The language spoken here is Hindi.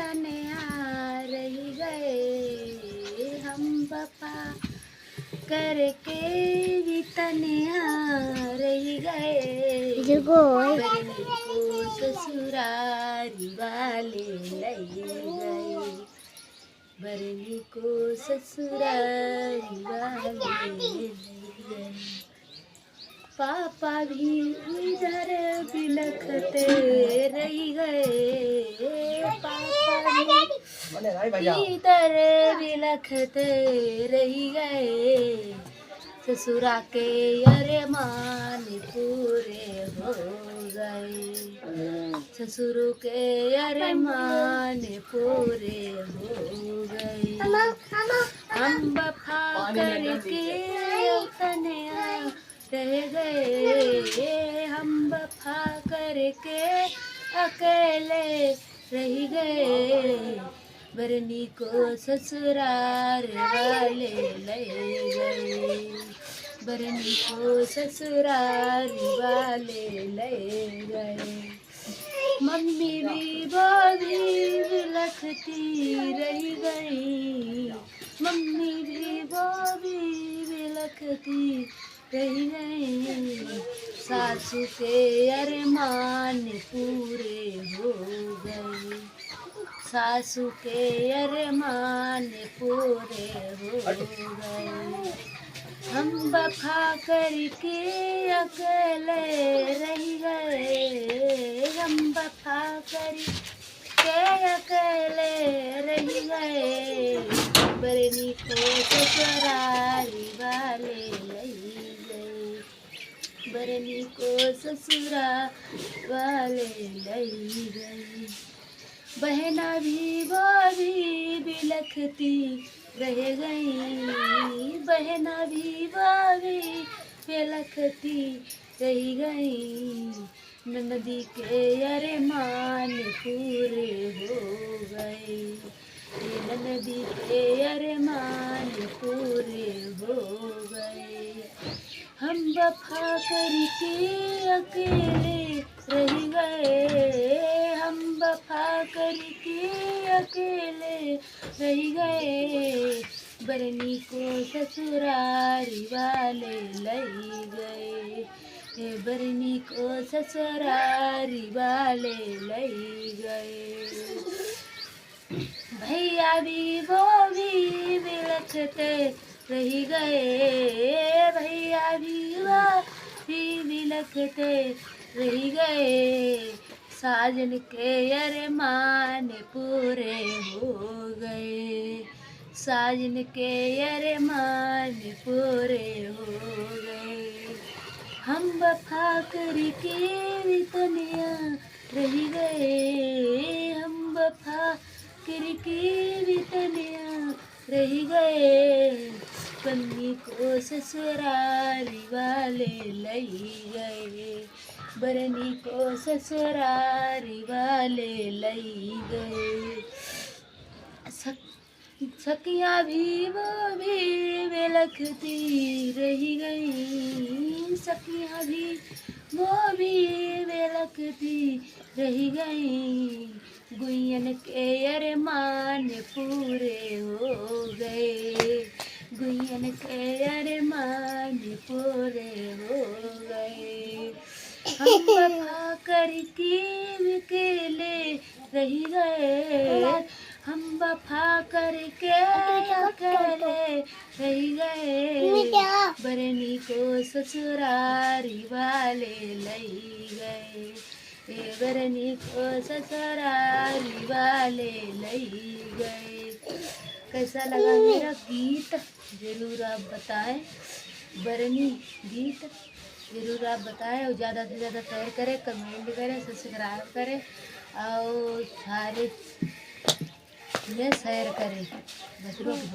तन्हा रह गए, हम वफा करके भी तन्हा रह गए, बरनी को ससुरारी वाले ले गए, बरनी को ससुरारी वाले ले गए। पापा भी इधर बिलखते रह गए, पापा भी इधर बिलखते रह गए, ससुरा के अरमान पूरे हो गए, ससुर के अरमान पूरे हो गए। हम वफा करके तन्हा रह गए, हम वफा करके अकेले रह गए, बरनी को ससुराल वाले ले गए, बरनी को ससुराल वाले ले गए। मम्मी भी वो भी बिलखती रह गई, मम्मी भी वो भी बिलखती रह गई, सासू के अरमान पूरे हो गए, सासू के अरमान पूरे हो गए। हम वफा करके अकेले रह गए, हम वफा करके अकेले रह गए, बरनी को ससुरारी वाले ले गए, बरनी को ससुरा वाले ले गए। बहना भी वो भी बिलखती रह गई, बहना भी वो भी बिलखती रह गई, ननदी के अरमान पूरे हो गए, ननदी के अरमान पूरे हो गए। हम वफा करके अकेले रह गए, हम वफा करके अकेले रह गए, बरनी को ससुरारी वाले ले गए, बरनी को ससुरारी वाले ले गए। भैया भी वो भी बिलखते रह गए, भैया भी वो भी बिलखते रह गए, साजन के अरमान पूरे हो गए, साजन के अरमान पूरे हो गए। हम वफा करके भी तन्हा रह गए, हम वफा करके भी तन्हा रह गए, बरनी को ससुरारी वाले ले गए, बरनी को ससुरारी वाले ले गए। सखियाँ भी वो भी बिलखती रह गई, सखियाँ भी वो भी बिलखती रह गई, गुइयन के अरमान पूरे हो गए, गुइयन के अरमान पूरे हो गए। हम वफा करके अकेले रह गए, हम वफा करके अकेले रह गए, बरनी को ससुरारी वाले ले गए, बरनी को ससुरारी वाले ले गए। कैसा लगा मेरा गीत जरूर आप बताएं, बरनी गीत जरूर आप बताएं, और ज़्यादा से ज़्यादा शेयर करें, कमेंट करें, सब्सक्राइब करें और सारे में शेयर करें। बस रोक दो।